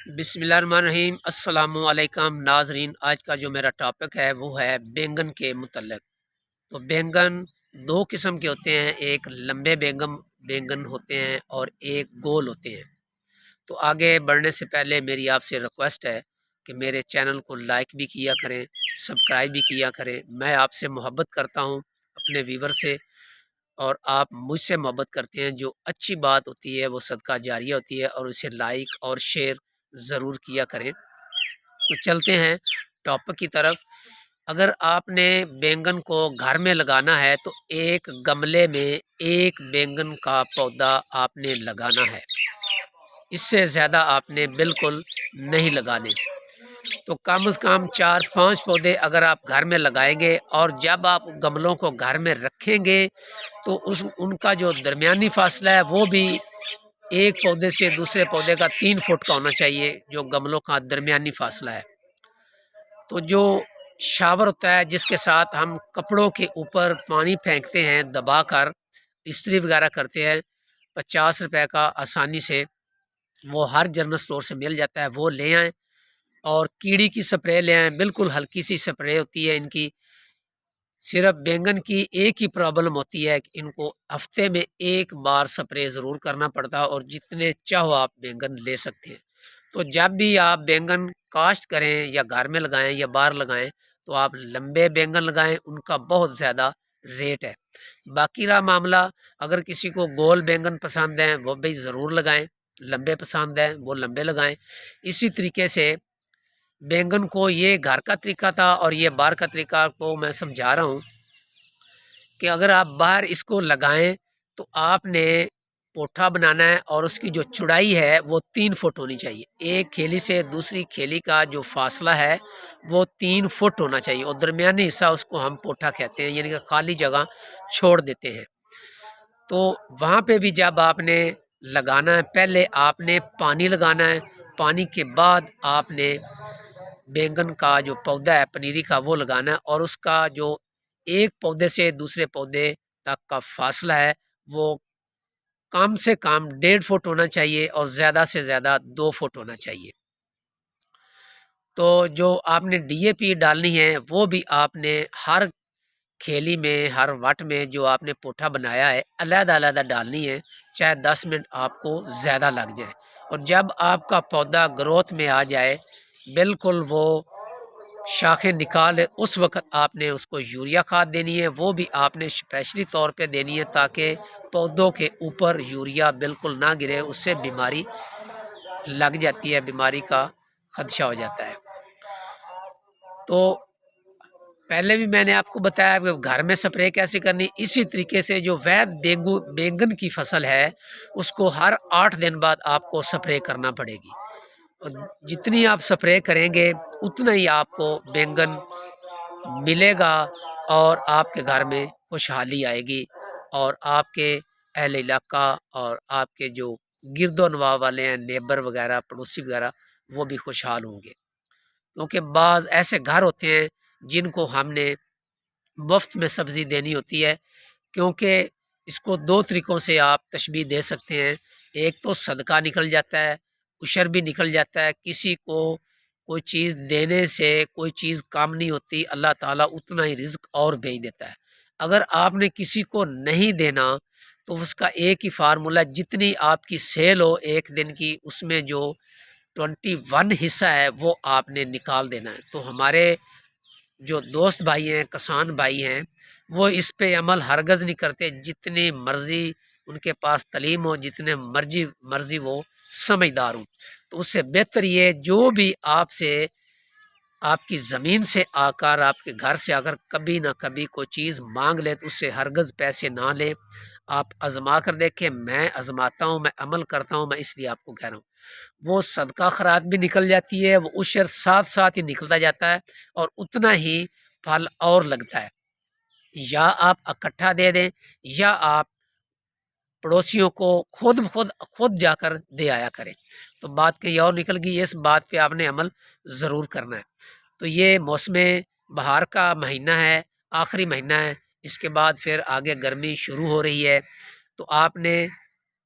بسم اللہ الرحمن الرحیم۔ السلام علیکم ناظرین، آج کا جو میرا ٹاپک ہے وہ ہے بینگن کے متعلق۔ تو بینگن دو قسم کے ہوتے ہیں، ایک لمبے بینگن ہوتے ہیں اور ایک گول ہوتے ہیں۔ تو آگے بڑھنے سے پہلے میری آپ سے ریکویسٹ ہے کہ میرے چینل کو لائک بھی کیا کریں، سبسکرائب بھی کیا کریں۔ میں آپ سے محبت کرتا ہوں اپنے ویور سے، اور آپ مجھ سے محبت کرتے ہیں۔ جو اچھی بات ہوتی ہے وہ صدقہ جاریہ ہوتی ہے، اور اسے لائک اور شیئر ضرور کیا کریں۔ تو چلتے ہیں ٹاپک کی طرف۔ اگر آپ نے بینگن کو گھر میں لگانا ہے تو ایک گملے میں ایک بینگن کا پودا آپ نے لگانا ہے، اس سے زیادہ آپ نے بالکل نہیں لگانے۔ تو کم از کم 4-5 پودے اگر آپ گھر میں لگائیں گے، اور جب آپ گملوں کو گھر میں رکھیں گے تو ان کا جو درمیانی فاصلہ ہے وہ بھی ایک پودے سے دوسرے پودے کا 3 فٹ کا ہونا چاہیے، جو گملوں کا درمیانی فاصلہ ہے۔ تو جو شاور ہوتا ہے جس کے ساتھ ہم کپڑوں کے اوپر پانی پھینکتے ہیں دبا کر، استری وغیرہ کرتے ہیں، 50 روپے کا آسانی سے وہ ہر جنرل سٹور سے مل جاتا ہے، وہ لے آئیں۔ اور کیڑی کی سپرے لے آئیں، بالکل ہلکی سی سپرے ہوتی ہے ان کی۔ صرف بینگن کی ایک ہی پرابلم ہوتی ہے کہ ان کو ہفتے میں ایک بار سپرے ضرور کرنا پڑتا ہے، اور جتنے چاہو آپ بینگن لے سکتے ہیں۔ تو جب بھی آپ بینگن کاشت کریں، یا گھر میں لگائیں یا باہر لگائیں، تو آپ لمبے بینگن لگائیں، ان کا بہت زیادہ ریٹ ہے۔ باقی رہا معاملہ، اگر کسی کو گول بینگن پسند ہیں وہ بھی ضرور لگائیں، لمبے پسند ہیں وہ لمبے لگائیں۔ اسی طریقے سے بینگن کو یہ گھر کا طریقہ تھا، اور یہ باہر کا طریقہ کو میں سمجھا رہا ہوں کہ اگر آپ باہر اس کو لگائیں تو آپ نے پوٹھا بنانا ہے، اور اس کی جو چوڑائی ہے وہ 3 فٹ ہونی چاہیے۔ ایک کھیلی سے دوسری کھیلی کا جو فاصلہ ہے وہ 3 فٹ ہونا چاہیے، اور درمیانی حصہ اس کو ہم پوٹھا کہتے ہیں، یعنی کہ خالی جگہ چھوڑ دیتے ہیں۔ تو وہاں پہ بھی جب آپ نے لگانا ہے، پہلے آپ نے پانی لگانا ہے، پانی کے بعد آپ نے بینگن کا جو پودا ہے پنیری کا وہ لگانا ہے، اور اس کا جو ایک پودے سے دوسرے پودے تک کا فاصلہ ہے وہ کم سے کم 1.5 فٹ ہونا چاہیے، اور زیادہ سے زیادہ 2 فٹ ہونا چاہیے۔ تو جو آپ نے ڈی اے پی ڈالنی ہے وہ بھی آپ نے ہر کھیلی میں، ہر وٹ میں جو آپ نے پوٹھا بنایا ہے علیحدہ علیحدہ ڈالنی ہے، چاہے 10 منٹ آپ کو زیادہ لگ جائے۔ اور جب آپ کا پودا گروتھ میں آ جائے، بالکل وہ شاخیں نکالے، اس وقت آپ نے اس کو یوریا کھاد دینی ہے، وہ بھی آپ نے اسپیشلی طور پہ دینی ہے تاکہ پودوں کے اوپر یوریا بالکل نہ گرے، اس سے بیماری لگ جاتی ہے، بیماری کا خدشہ ہو جاتا ہے۔ تو پہلے بھی میں نے آپ کو بتایا کہ گھر میں سپرے کیسے کرنی، اسی طریقے سے جو وید بینگن کی فصل ہے اس کو ہر 8 دن بعد آپ کو سپرے کرنا پڑے گی، اور جتنی آپ سپرے کریں گے اتنا ہی آپ کو بینگن ملے گا، اور آپ کے گھر میں خوشحالی آئے گی، اور آپ کے اہل علاقہ اور آپ کے جو گرد و نواح والے ہیں، نیبر وغیرہ، پڑوسی وغیرہ، وہ بھی خوشحال ہوں گے۔ کیونکہ بعض ایسے گھر ہوتے ہیں جن کو ہم نے مفت میں سبزی دینی ہوتی ہے، کیونکہ اس کو 2 طریقوں سے آپ تشبیہ دے سکتے ہیں۔ ایک تو صدقہ نکل جاتا ہے، عشر بھی نکل جاتا ہے، کسی کو کوئی چیز دینے سے کوئی چیز کام نہیں ہوتی، اللہ تعالیٰ اتنا ہی رزق اور بھیج دیتا ہے۔ اگر آپ نے کسی کو نہیں دینا تو اس کا ایک ہی فارمولہ، جتنی آپ کی سیل ہو ایک دن کی، اس میں جو 21 حصہ ہے وہ آپ نے نکال دینا ہے۔ تو ہمارے جو دوست بھائی ہیں، کسان بھائی ہیں، وہ اس پہ عمل ہرگز نہیں کرتے، جتنی مرضی ان کے پاس تعلیم ہو، جتنے مرضی وہ سمجھدار ہوں۔ تو اس سے بہتر یہ، جو بھی آپ سے، آپ کی زمین سے آ کر، آپ کے گھر سے اگر کبھی نہ کبھی کوئی چیز مانگ لے تو اس سے ہرگز پیسے نہ لیں۔ آپ آزما کر دیکھیں، میں آزماتا ہوں، میں عمل کرتا ہوں، میں اس لیے آپ کو کہہ رہا ہوں۔ وہ صدقہ خیرات بھی نکل جاتی ہے، وہ عشر ساتھ ساتھ ہی نکلتا جاتا ہے، اور اتنا ہی پھل اور لگتا ہے۔ یا آپ اکٹھا دے دیں، یا آپ پڑوسیوں کو خود جا کر دے آیا کریں، تو بات کہیں اور نکل گئی۔ اس بات پہ آپ نے عمل ضرور کرنا ہے۔ تو یہ موسم بہار کا مہینہ ہے، آخری مہینہ ہے، اس کے بعد پھر آگے گرمی شروع ہو رہی ہے۔ تو آپ نے